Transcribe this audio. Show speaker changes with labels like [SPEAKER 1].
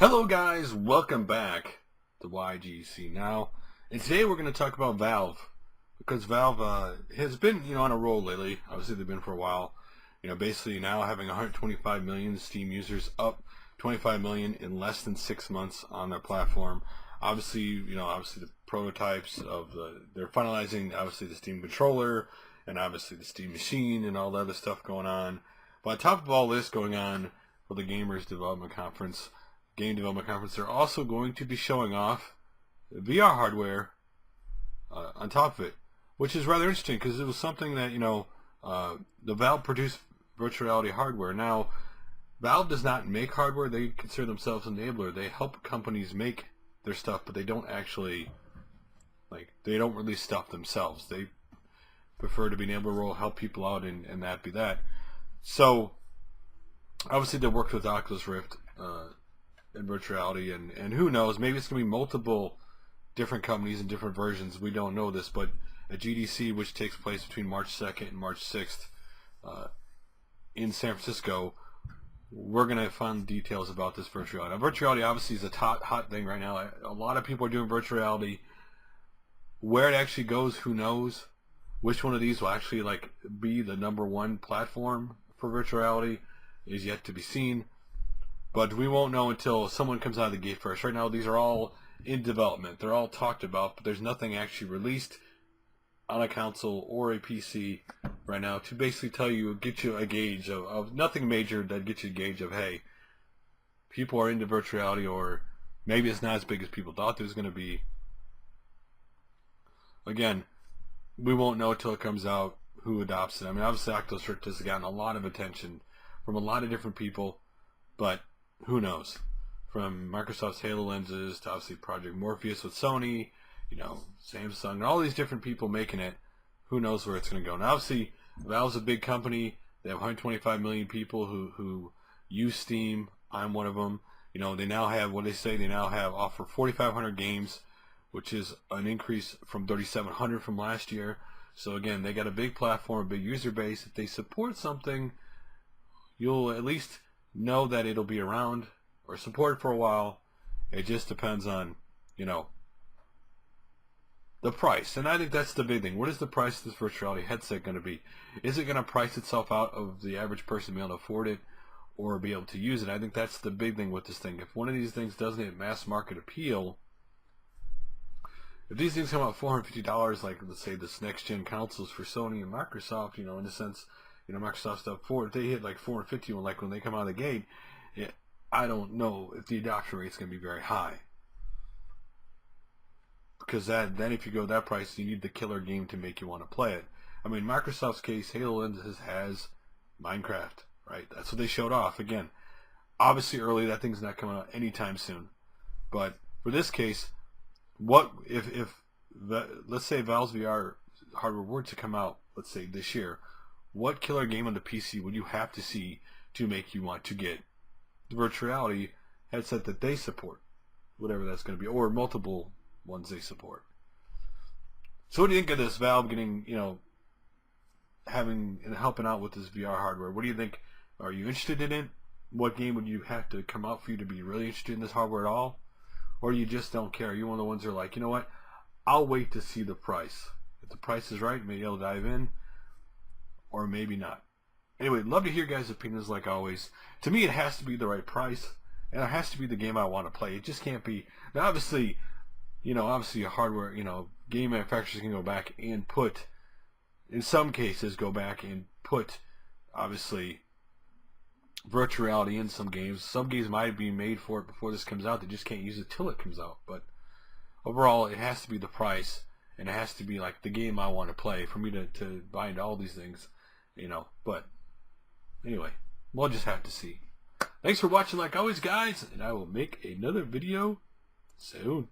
[SPEAKER 1] Hello guys, welcome back to YGC now, and today we're going to talk about Valve, because Valve has been, on a roll lately. Obviously they've been for a while, basically now having 125 million Steam users, up 25 million in less than 6 months on their platform. Obviously, the prototypes of they're finalizing, obviously, the Steam controller, and obviously the Steam machine, and all the other stuff going on. But on top of all this going on for the Game Development Conference, they're also going to be showing off VR hardware on top of it, which is rather interesting because it was something that the Valve produced virtual reality hardware. Now, Valve does not make hardware; they consider themselves an enabler. They help companies make their stuff, but they don't actually they don't release stuff themselves. They prefer to be an enabler role, help people out, and that be that. So obviously they worked with Oculus Rift in virtual reality, and who knows, maybe it's going to be multiple different companies and different versions. We don't know this, but at GDC, which takes place between March 2nd and March 6th in San Francisco, we're going to find details about this virtual reality. Now, virtual reality obviously is a hot thing right now. A lot of people are doing virtual reality. Where it actually goes, who knows? Which one of these will actually be the #1 platform for virtual reality is yet to be seen. But we won't know until someone comes out of the gate first. Right now, these are all in development. They're all talked about, but there's nothing actually released on a console or a PC right now to basically tell you, get you a gauge of nothing major that gets you a gauge of, hey, people are into virtual reality, or maybe it's not as big as people thought it was going to be. Again, we won't know until it comes out who adopts it. I mean, obviously, Oculus Rift has gotten a lot of attention from a lot of different people, but who knows? From Microsoft's Halo lenses to obviously Project Morpheus with Sony, Samsung, and all these different people making it. Who knows where it's going to go? Now, obviously, Valve's a big company. They have 125 million people who use Steam. I'm one of them. They now have, they now offer 4,500 games, which is an increase from 3,700 from last year. So again, they got a big platform, a big user base. If they support something, you'll at least know that it'll be around or supported for a while. It just depends on, the price. And I think that's the big thing. What is the price of this virtual reality headset going to be? Is it going to price itself out of the average person being able to afford it or be able to use it? I think that's the big thing with this thing. If one of these things doesn't have mass market appeal, if these things come out $450, like let's say this next gen consoles for Sony and Microsoft, in a sense, Microsoft stuff, if they hit like 450 when they come out of the gate, I don't know if the adoption rate is going to be very high. Because then if you go that price, you need the killer game to make you want to play it. I mean, Microsoft's case, Halo lenses has Minecraft, right? That's what they showed off. Again, obviously early, that thing's not coming out anytime soon. But for this case, what if let's say Valve's VR hardware were to come out, let's say this year, what killer game on the PC would you have to see to make you want to get the virtual reality headset that they support, whatever that's going to be, or multiple ones they support? So what do you think of this Valve getting, having and helping out with this VR hardware? What do you think? Are you interested in it? What game would you have to come out for you to be really interested in this hardware at all? Or you just don't care? You're one of the ones that are like, you know what? I'll wait to see the price. If the price is right, maybe I'll dive in. Or maybe not. Anyway, love to hear your guys' opinions like always. To me, it has to be the right price, and it has to be the game I want to play. It just can't be. Now, obviously, a hardware, game manufacturers can go back and put, in some cases, obviously, virtual reality in some games. Some games might be made for it before this comes out. They just can't use it till it comes out. But overall, it has to be the price, and it has to be like the game I want to play for me to buy into all these things, But anyway, we'll just have to see. Thanks for watching like always, guys, and I will make another video soon.